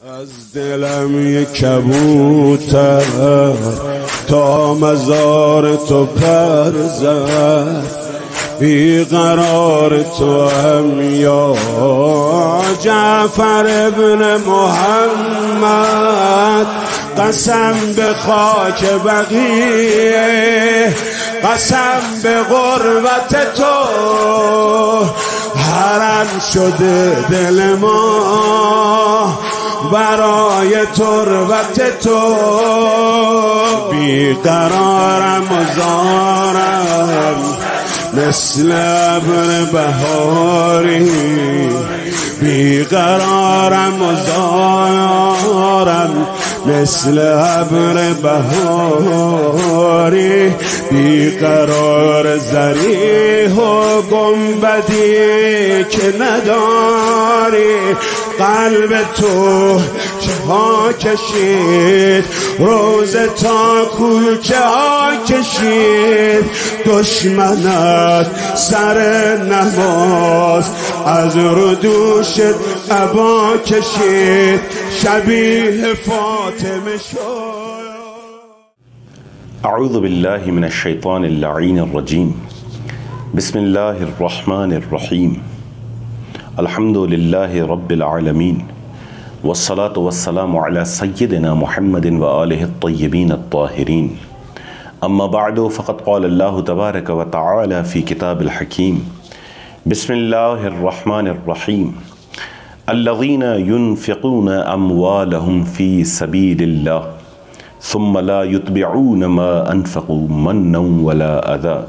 از دلم یک کبوتر تا مزار تو پر زد، بیقرار تو هم یا جعفر ابن محمد. قسم به خاک بقیه، قسم به غربت تو، حرم شده دل ما برای تربت تو. بیقرارم و زارم مثل ابر بهاری، بیقرارم و زارم مثل ابر بهاری. بیقرار زریح و گنبدی که نداری، قلب تو چه ها کشید، روز تا کوچه ها کشید. دشمنت سر نماز از رو دوشت عبا کشید، شبیه فاطمه شد. اعوذ باللہ من الشیطان اللعین الرجیم. بسم اللہ الرحمن الرحیم. الحمد للہ رب العالمین، والصلاة والسلام علی سیدنا محمد وآلہ الطیبین الطاہرین. اما بعد فقد قال اللہ تبارک وتعالی فی کتاب الحکیم. بسم اللہ الرحمن الرحیم. الذین ينفقون اموالهم فی سبیل اللہ ثم لا يتبعون ما انفقوا منا ولا اذى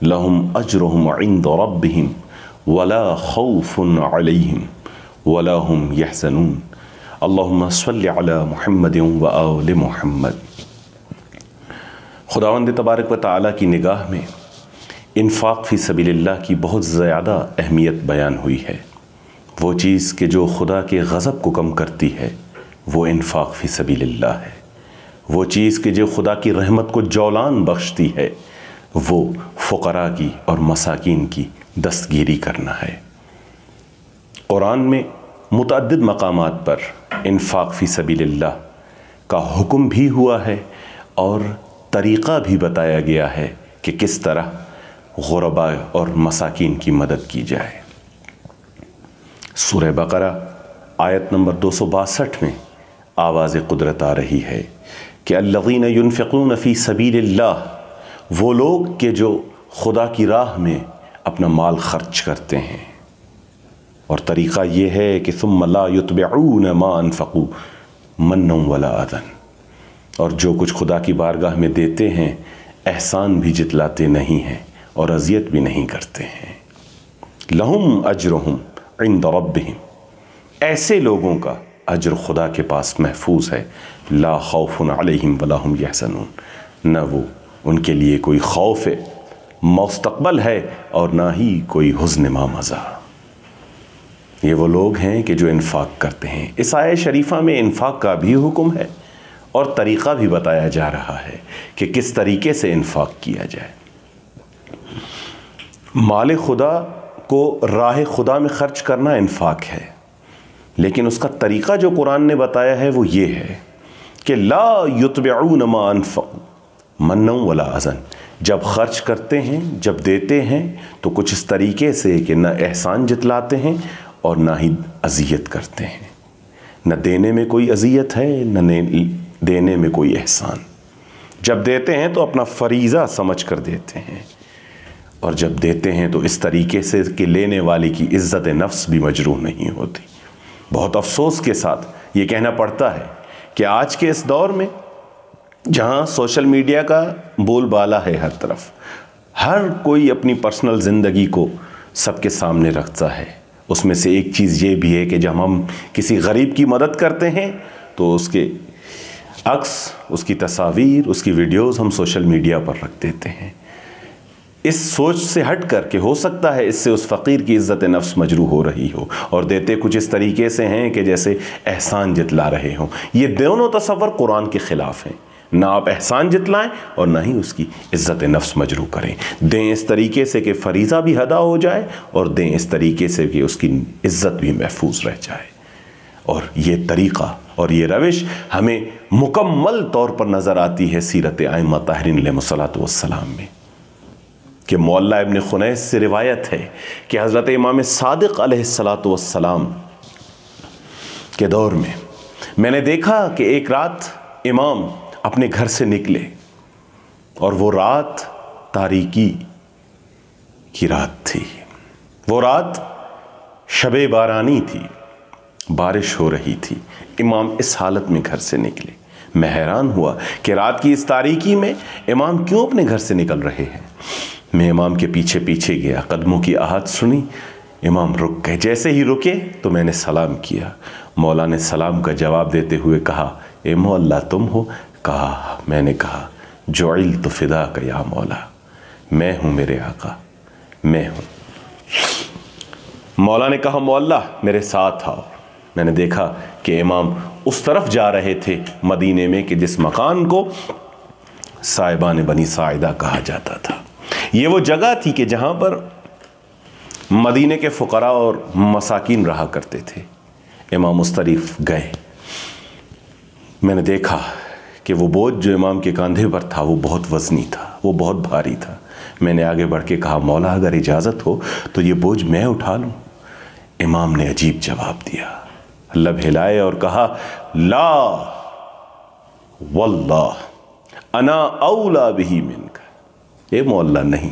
لهم اجرهم عند ربهم ولا خوف عليهم ولا هم يحزنون. اللهم صل على محمد وآل محمد. خداوند تبارک و تعالیٰ کی نگاہ میں انفاق فی سبیل اللہ کی بہت زیادہ اہمیت بیان ہوئی ہے. وہ چیز کہ جو خدا کے غضب کو کم کرتی ہے وہ انفاق فی سبیل اللہ ہے. وہ چیز کہ جو خدا کی رحمت کو جولان بخشتی ہے وہ فقراء کی اور مساکین کی دستگیری کرنا ہے. قرآن میں متعدد مقامات پر انفاق فی سبیل اللہ کا حکم بھی ہوا ہے اور طریقہ بھی بتایا گیا ہے کہ کس طرح غرباء اور مساکین کی مدد کی جائے. سورہ بقرہ آیت نمبر 262 میں آواز قدرت آ رہی ہے کہ الذین ينفقون فی سبیل اللہ، وہ لوگ کہ جو خدا کی راہ میں اپنا مال خرچ کرتے ہیں. اور طریقہ یہ ہے کہ ثم لا يتبعون ما انفقوا منا ولا اذى، اور جو کچھ خدا کی بارگاہ میں دیتے ہیں احسان بھی جتلاتے نہیں ہیں اور اذیت بھی نہیں کرتے ہیں. لہم اجرہم عند ربہم، ایسے لوگوں کا اجر خدا کے پاس محفوظ ہے. لا خوف علیہم ولا هم یحزنون، نہ وہ ان کے لیے کوئی خوف مستقبل ہے اور نہ ہی کوئی حزن مامضی. یہ وہ لوگ ہیں کہ جو انفاق کرتے ہیں. اس آیہ شریفہ میں انفاق کا بھی حکم ہے اور طریقہ بھی بتایا جا رہا ہے کہ کس طریقے سے انفاق کیا جائے. مال خدا کو راہ خدا میں خرچ کرنا انفاق ہے، لیکن اس کا طریقہ جو قرآن نے بتایا ہے وہ یہ ہے کہ لا یتبعون ما انفقوا منا ولا اذى. جب خرچ کرتے ہیں، جب دیتے ہیں تو کچھ اس طریقے سے کہ نہ احسان جتلاتے ہیں اور نہ ہی اذیت کرتے ہیں. نہ دینے میں کوئی اذیت ہے نہ دینے میں کوئی احسان. جب دیتے ہیں تو اپنا فریضہ سمجھ کر دیتے ہیں، اور جب دیتے ہیں تو اس طریقے سے کہ لینے والے کی عزت نفس بھی مجروح نہیں ہوتی. بہت افسوس کے ساتھ یہ کہنا پڑتا ہے کہ آج کے اس دور میں جہاں سوشل میڈیا کا بول بالا ہے ہر طرف، ہر کوئی اپنی پرسنل زندگی کو سب کے سامنے رکھتا ہے. اس میں سے ایک چیز یہ بھی ہے کہ جب ہم کسی غریب کی مدد کرتے ہیں تو اس کے عکس، اس کی تصاویر، اس کی ویڈیوز ہم سوشل میڈیا پر رکھ دیتے ہیں، اس سوچ سے ہٹ کر کہ ہو سکتا ہے اس سے اس فقیر کی عزت نفس مجروح ہو رہی ہو، اور دیتے کچھ اس طریقے سے ہیں کہ جیسے احسان جتلا رہے ہوں. یہ دونوں تصور قرآن کے خلاف ہیں. نہ آپ احسان جتلائیں اور نہ ہی اس کی عزت نفس مجروح کریں. دیں اس طریقے سے کہ فریضہ بھی ادا ہو جائے اور دیں اس طریقے سے کہ اس کی عزت بھی محفوظ رہ جائے. اور یہ طریقہ اور یہ روش ہمیں مکمل طور پر نظر آتی ہے سیرت ائمہ طاہرین علیہ الصلوۃ والسلام میں، کہ معلّہ ابن خنیس سے روایت ہے کہ حضرت امام صادق علیہ الصلوۃ والسلام کے دور میں نے دیکھا کہ ایک رات امام اپنے گھر سے نکلے اور وہ رات تاریکی کی رات تھی، وہ رات شب بارانی تھی، بارش ہو رہی تھی، امام اس حالت میں گھر سے نکلے۔ میں حیران ہوا کہ رات کی اس تاریکی میں امام کیوں اپنے گھر سے نکل رہے ہیں۔ میں امام کے پیچھے پیچھے گیا، قدموں کی آہٹ سنی، امام رک گئے۔ جیسے ہی رکے تو میں نے سلام کیا۔ مولا نے سلام کا جواب دیتے ہوئے کہا، اے مولا تم ہو؟ کہا، میں نے کہا، جعلت فداک یا مولا، میں ہوں میرے آقا، میں ہوں۔ مولا نے کہا، مولا میرے ساتھ آؤ۔ میں نے دیکھا کہ امام اس طرف جا رہے تھے مدینے میں کہ جس مکان کو صاحبان بنی ساعدہ کہا جاتا تھا۔ یہ وہ جگہ تھی کہ جہاں پر مدینے کے فقراء اور مساکین رہا کرتے تھے۔ امام اس طرف گئے۔ میں نے دیکھا کہ وہ بوجھ جو امام کے کاندھے پر تھا وہ بہت وزنی تھا، وہ بہت بھاری تھا۔ میں نے آگے بڑھ کے کہا، مولا اگر اجازت ہو تو یہ بوجھ میں اٹھا لوں؟ امام نے عجیب جواب دیا، لب ہلائے اور کہا، لا واللہ انا اولا بہی منک، اے مولا نہیں،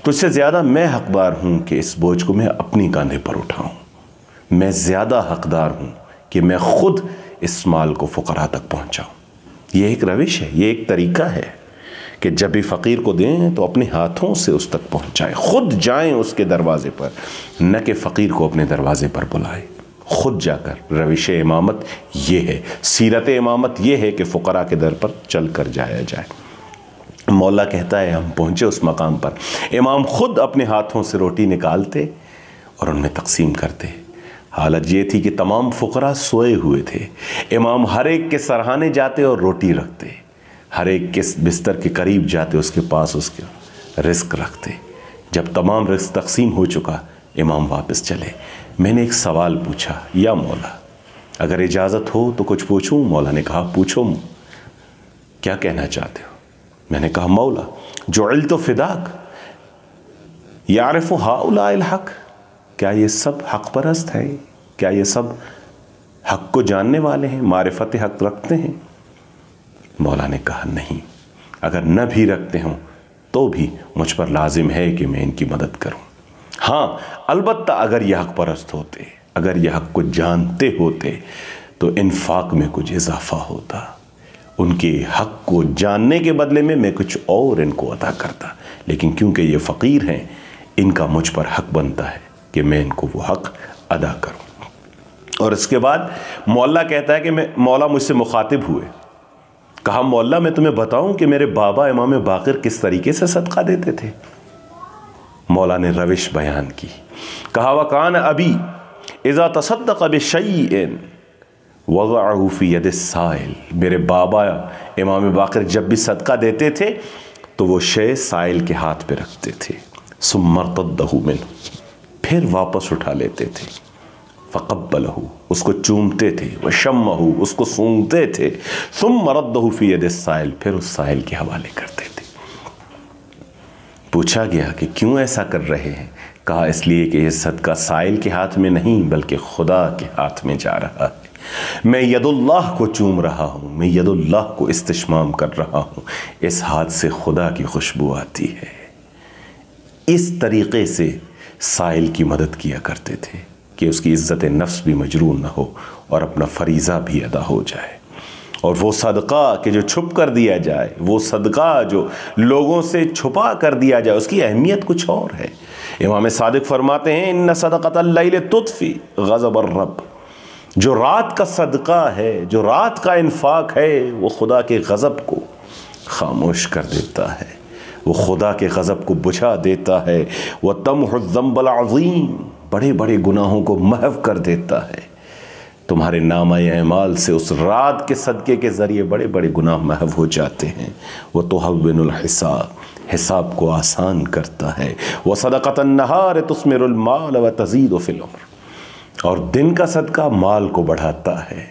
تجھ سے زیادہ میں حقدار ہوں کہ اس بوجھ کو میں اپنی کاندھے پر اٹھاؤں۔ میں زیادہ حقدار ہوں کہ میں خود اس مال کو فقراء تک پہنچاؤں۔ یہ ایک روش ہے، یہ ایک طریقہ ہے کہ جب بھی فقیر کو دیں تو اپنے ہاتھوں سے اس تک پہنچائیں، خود جائیں اس کے دروازے پر، نہ کہ فقیر کو اپنے دروازے پر بلائیں، خود جا کر۔ روش امامت یہ ہے، سیرت امامت یہ ہے کہ فقراء کے در پر چل کر جایا جائے۔ مولا کہتا ہے ہم پہنچے اس مقام پر، امام خود اپنے ہاتھوں سے روٹی نکالتے اور ان میں تقسیم کرتے۔ حالت یہ تھی کہ تمام فقراء سوئے ہوئے تھے، امام ہر ایک کے سرہانے جاتے اور روٹی رکھتے، ہر ایک کے بستر کے قریب جاتے، اس کے پاس اس کا رزق رکھتے۔ جب تمام رزق تقسیم ہو چکا امام واپس چلے۔ میں نے ایک سوال پوچھا، یا مولا اگر اجازت ہو تو کچھ پوچھوں؟ مولا نے کہا، پوچھو، کیا کہنا چاہتے ہو؟ میں نے کہا، مولا جعلت فداک یعرف ہؤلاء الحق، کیا یہ سب حق پرست ہیں؟ کیا یہ سب حق کو جاننے والے ہیں، معرفت حق رکھتے ہیں؟ مولا نے کہا، نہیں، اگر نہ بھی رکھتے ہوں تو بھی مجھ پر لازم ہے کہ میں ان کی مدد کروں۔ ہاں البتہ اگر یہ حق پرست ہوتے، اگر یہ حق کو جانتے ہوتے تو انفاق میں کچھ اضافہ ہوتا، ان کے حق کو جاننے کے بدلے میں کچھ اور ان کو عطا کرتا، لیکن کیونکہ یہ فقیر ہیں ان کا مجھ پر حق بنتا ہے کہ میں ان کو وہ حق ادا کروں۔ اور اس کے بعد مولا کہتا ہے کہ مولا مجھ سے مخاطب ہوئے، کہا، مولا میں تمہیں بتاؤں کہ میرے بابا امام باقر کس طریقے سے صدقہ دیتے تھے؟ مولا نے روش بیان کی، کہا، وَكَانَ أَبِي إِذَا تَصَدَّقَ بِشَيْءٍ وَضَعَهُ فِي يَدِ السَّائِلِ، میرے بابا امام باقر جب بھی صدقہ دیتے تھے تو وہ شے سائل کے ہاتھ پہ رکھتے تھے، ثُمَّ ارْتَدَّهُ مِنْهُ، پھر واپس اٹھا لیتے تھے، فَقَبَّلَهُ، اس کو چومتے تھے، وَشَمَّهُ، اس کو سونگتے تھے، ثُمَّ رَدَّهُ فِي يَدِ السَّائِلِ، پھر اس سائل کے حوالے کرتے تھے۔ پوچھا گیا کہ کیوں ایسا کر رہے ہیں؟ کہا، اس لیے کہ یہ صدقہ سائل کے ہاتھ میں نہیں بلکہ خدا کے ہاتھ میں جا رہا ہے۔ میں ید اللہ کو چوم رہا ہوں، میں ید اللہ کو استشمام کر رہا ہوں، اس ہاتھ سے خدا کی خوشبو آتی ہے۔ اس طریقے سے سائل کی مدد کیا کرتے تھے کہ اس کی عزت نفس بھی مجروح نہ ہو اور اپنا فریضہ بھی ادا ہو جائے۔ اور وہ صدقہ کہ جو چھپ کر دیا جائے، وہ صدقہ جو لوگوں سے چھپا کر دیا جائے، اس کی اہمیت کچھ اور ہے۔ امام صادق فرماتے ہیں، ان صدقۃ اللیل تطفی غضب الرب، جو رات کا صدقہ ہے، جو رات کا انفاق ہے، وہ خدا کے غضب کو خاموش کر دیتا ہے، وہ خدا کے غضب کو بجھا دیتا ہے، وَتَمْحُ الذَّنْبَ الْعَظِيمَ، بڑے بڑے گناہوں کو محو کر دیتا ہے۔ تمہارے نامہ اعمال سے اس رات کے صدقے کے ذریعے بڑے بڑے گناہ محو ہو جاتے ہیں۔ وَتُحَوِّنُ الْحِسَابَ، حساب کو آسان کرتا ہے۔ وَصَدَقَةَ النَّهَارِ تُثْمِرُ الْمَالَ وَتَزِيدُ فِي الْعُمُرِ، اور دن کا صدقہ مال کو بڑھاتا ہے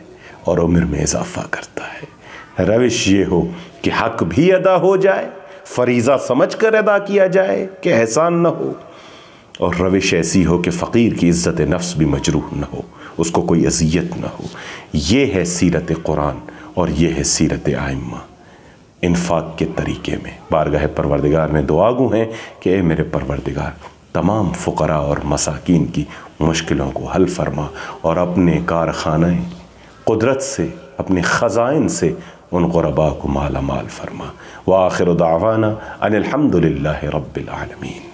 اور عمر میں اضافہ کرتا ہے۔ روش یہ ہو کہ حق بھی ادا ہو جائے، فریضہ سمجھ کر ادا کیا جائے کہ احسان نہ ہو، اور روش ایسی ہو کہ فقیر کی عزت نفس بھی مجروح نہ ہو، اس کو کوئی اذیت نہ ہو۔ یہ ہے سیرت قرآن اور یہ ہے سیرت ائمہ انفاق کے طریقے میں۔ بارگاہ پروردگار میں دعا گو ہیں کہ اے میرے پروردگار، تمام فقراء اور مساکین کی مشکلوں کو حل فرما اور اپنے کارخانہ قدرت سے، اپنے خزائن سے ان غرباء کو مالا مال فرما۔ وآخر دعوانا ان الحمد للہ رب العالمین۔